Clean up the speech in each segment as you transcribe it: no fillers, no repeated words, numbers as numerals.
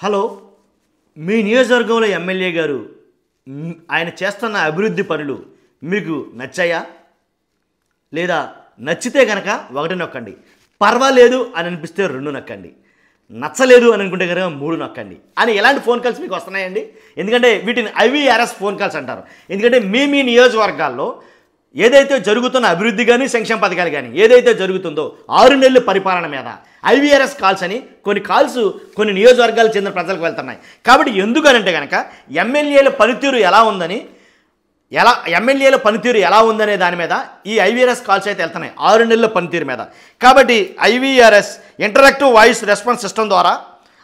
Hello, మీ నియోజకవర్గంలో MLA గారు ఆయన చేస్తున్న అభివృద్ధి పనులు మీకు నచ్చాయా? లేదా నచ్చితే కనుక 1 నొక్కండి, పర్వాలేదు అని అనిపిస్తే 2 నొక్కండి, నచ్చలేదు అని అనుకుంటే కనుక 3 నొక్కండి అని ఎలాంటి ఫోన్ కాల్స్ మీకు వస్తున్నాయండి? ఎందుకంటే వీటిని IVRS ఫోన్ కాల్స్ అంటారు. ఎందుకంటే మీ నియోజకవర్గాల్లో ఏదైతే జరుగుతున్న అభివృద్ధి కానీ సంక్షేమ పథకాలు కానీ ఏదైతే జరుగుతుందో 6 నెలల పరిపాలన మీద IVRS కాల్స్ అని కొన్ని కాల్స్ కొన్ని నియోజకవర్గాలకు చెందిన ప్రజలకు వెళ్తున్నాయి. కాబట్టి ఎందుకనంటే కనుక ఎమ్మెల్యేల పనితీరు ఎలా ఉందనే దాని మీద ఈ IVRS కాల్స్ అయితే వెళ్తున్నాయి 6 నెలల పనితీరు మీద. కాబట్టి IVRS interactive voice response system ద్వారా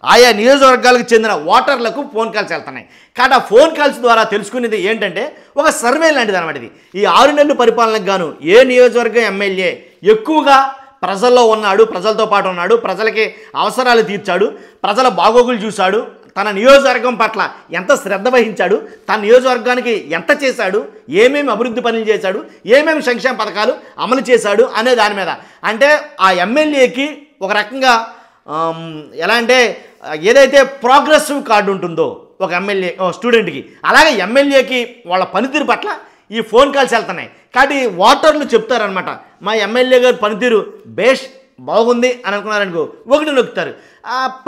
ఆయా నియోజకవర్గాలకు చెందిన ఓటర్లకు ఫోన్ కాల్స్ వెళ్తున్నాయి. కాబట్టి ఆ ఫోన్ కాల్స్ ద్వారా తెలుసుకునేది ఏంటంటే ఒక సర్వే లాంటిది అనమాట. ఇది ఈ 6 నెలల పరిపాలనకు గాను ఏ నియోజకవర్గం ఎమ్మెల్యే ఎక్కువగా ప్రజల్లో ఉన్నాడు, ప్రజలతో పాటు ఉన్నాడు, ప్రజలకి అవసరాలు తీర్చాడు, ప్రజల బాగోగులు చూశాడు, తన నియోజకవర్గం పట్ల ఎంత శ్రద్ధ వహించాడు, తన నియోజకవర్గానికి ఎంత చేశాడు, ఏమేమి అభివృద్ధి పనులు చేశాడు, ఏమేమి సంక్షేమ పథకాలు అమలు చేశాడు అనే దాని మీద. అంటే ఆ ఎమ్మెల్యేకి ఒక రకంగా ఎలా అంటే ఏదైతే ప్రోగ్రెసివ్ కార్డు ఉంటుందో ఒక ఎమ్మెల్యే స్టూడెంట్కి, అలాగే ఎమ్మెల్యేకి వాళ్ళ పనితీరు పట్ల ఈ ఫోన్ కాల్స్ వెళ్తున్నాయి. కాబట్టి ఓటర్లు చెప్తారనమాట, మా ఎమ్మెల్యే గారి పనితీరు బాగుంది అని అనుకున్నారనుకో 1 నొక్కుతారు,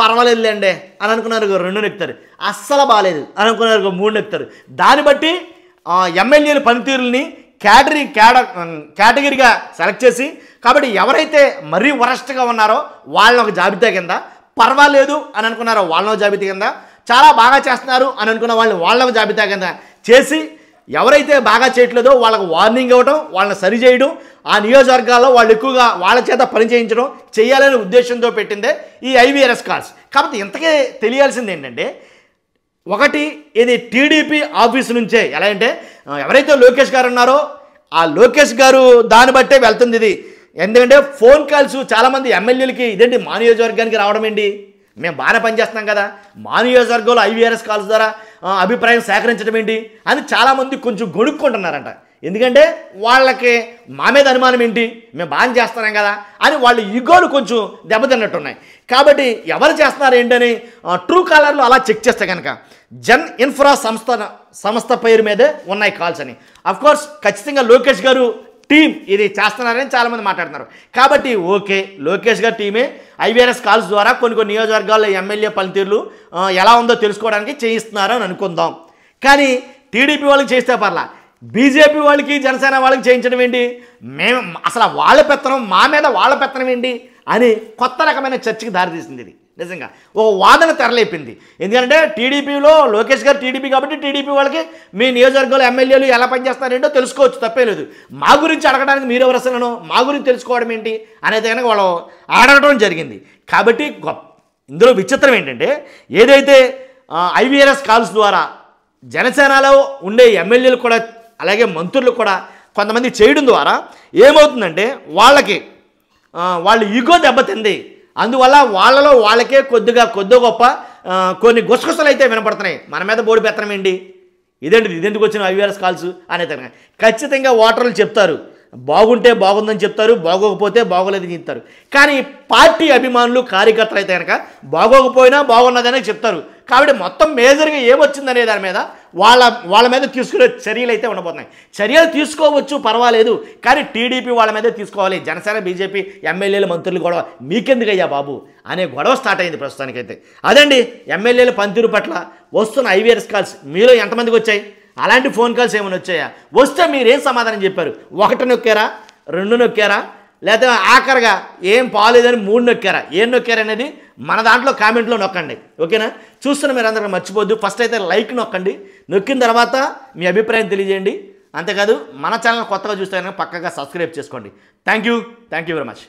పర్వాలేదులేండి అని అనుకున్నారు 2 నొక్కుతారు, అస్సలు బాగాలేదు అని అనుకున్నారు 3 నొక్కుతారు. దాన్ని బట్టి ఎమ్మెల్యేల పనితీరుని కేటగిరీగా సెలెక్ట్ చేసి, కాబట్టి ఎవరైతే మరీ వరస్ట్గా ఉన్నారో వాళ్ళని ఒక జాబితా కింద, పర్వాలేదు అని అనుకున్నారో వాళ్ళ జాబితా కింద, చాలా బాగా చేస్తున్నారు అని అనుకున్న వాళ్ళ జాబితా కింద చేసి, ఎవరైతే బాగా చేయట్లేదో వాళ్ళకు వార్నింగ్ ఇవ్వడం, వాళ్ళని సరిచేయడం, ఆ నియోజకవర్గాల్లో వాళ్ళు ఎక్కువగా వాళ్ళ చేత పని చేయించడం చేయాలనే ఉద్దేశంతో పెట్టిందే ఈ IVRS కాల్స్. కాబట్టి ఇంతకే తెలియాల్సింది ఏంటంటే, ఒకటి ఇది టీడీపీ ఆఫీస్ నుంచే, ఎలా అంటే ఎవరైతే లోకేష్ గారు ఉన్నారో ఆ లోకేష్ గారు దాన్ని బట్టే వెళ్తుంది ఇది. ఎందుకంటే ఫోన్ కాల్స్ చాలామంది ఎమ్మెల్యేలకి ఇదేంటి మా నియోజకవర్గానికి రావడం ఏంటి, మేము బాగానే పనిచేస్తున్నాం కదా, మా నియోజకవర్గంలో IVRS కాల్స్ ద్వారా అభిప్రాయం సేకరించడం ఏంటి అని చాలామంది కొంచెం గొడుక్కుంటున్నారంట. ఎందుకంటే వాళ్ళకి మా మీద అనుమానం ఏంటి, మేము బాగా చేస్తున్నాం కదా అని వాళ్ళు ఈగోలు కొంచెం దెబ్బతిన్నట్టున్నాయి. కాబట్టి ఎవరు చేస్తున్నారు ఏంటని ట్రూ కాలర్లో అలా చెక్ చేస్తే కనుక జన్ ఇన్ఫ్రా సంస్థ పేరు మీదే ఉన్నాయి కాల్స్ అని. అఫ్కోర్స్ ఖచ్చితంగా లోకేష్ గారు టీం ఇది చేస్తున్నారని చాలామంది మాట్లాడుతున్నారు. కాబట్టి ఓకే, లోకేష్ గారి టీమే IVRS కాల్స్ ద్వారా కొన్ని నియోజకవర్గాల్లో ఎమ్మెల్యే పనితీరులు ఎలా ఉందో తెలుసుకోవడానికి చేయిస్తున్నారు అని అనుకుందాం. కానీ టీడీపీ వాళ్ళకి చేస్తే పర్లా, బీజేపీ వాళ్ళకి జనసేన వాళ్ళకి చేయించడం ఏంటి, మేము అసలు వాళ్ళ పెత్తనం మా మీద వాళ్ళ పెత్తనం ఏంటి అని కొత్త రకమైన చర్చకి దారితీసింది. ఇది నిజంగా ఒక వాదన తెరలేపింది. ఎందుకంటే టీడీపీలో లోకేష్ గారు టీడీపీ కాబట్టి టీడీపీ వాళ్ళకి మీ నియోజకవర్గంలో ఎమ్మెల్యేలు ఎలా పనిచేస్తున్నారేంటో తెలుసుకోవచ్చు, తప్పే లేదు. మా గురించి అడగడానికి మీరు ఎవరు అసలు, మా గురించి తెలుసుకోవడం ఏంటి అనేది కనుక వాళ్ళు అడగడం జరిగింది. కాబట్టి ఇందులో విచిత్రం ఏంటంటే, ఏదైతే IVRS కాల్స్ ద్వారా జనసేనలో ఉండే ఎమ్మెల్యేలు కూడా అలాగే మంత్రులు కూడా కొంతమంది చేయడం ద్వారా ఏమవుతుందంటే వాళ్ళ ఈగో దెబ్బతింది. అందువల్ల వాళ్ళకే కొద్ది గొప్ప కొన్ని గుసగుసలు అయితే వినపడుతున్నాయి. మన మీద బోడి పెత్తనం ఏంటి, ఇదెందుకు వచ్చిన IVRS కాల్స్ అనేది ఖచ్చితంగా ఓటర్లు చెప్తారు. బాగుంటే బాగుందని చెప్తారు, బాగోకపోతే బాగోలేదని చెప్తారు. కానీ పార్టీ అభిమానులు కార్యకర్తలు అయితే కనుక బాగోకపోయినా బాగున్నదని చెప్తారు. కాబట్టి మొత్తం మేజర్గా ఏమొచ్చిందనే దాని మీద వాళ్ళ మీద తీసుకునే చర్యలు అయితే ఉండబోతున్నాయి. చర్యలు తీసుకోవచ్చు, పర్వాలేదు, కానీ టీడీపీ వాళ్ళ మీదే తీసుకోవాలి. జనసేన బీజేపీ ఎమ్మెల్యేల మంత్రులు గొడవ మీకెందుకయ్యా బాబు అనే గొడవ స్టార్ట్ అయింది ప్రస్తుతానికైతే. అదండి ఎమ్మెల్యేల పనితీరు పట్ల వస్తున్న IVRS కాల్స్. మీలో ఎంతమందికి వచ్చాయి? అలాంటి ఫోన్ కాల్స్ ఏమైనా వచ్చాయా? వస్తే మీరేం సమాధానం చెప్పారు? 1 నొక్కారా, 2 నొక్కారా, లేకపోతే ఆఖరిగా ఏం పాలేదని 3 నొక్కారా? ఏం నొక్కారు అనేది మన దాంట్లో కామెంట్లో నొక్కండి, ఓకేనా? చూస్తున్న మీరు అందరూ మర్చిపోద్దు, ఫస్ట్ అయితే లైక్ నొక్కండి, నొక్కిన తర్వాత మీ అభిప్రాయం తెలియజేయండి. అంతేకాదు మన ఛానల్ కొత్తగా చూస్తే కనుక పక్కగా సబ్స్క్రైబ్ చేసుకోండి. Thank you very much.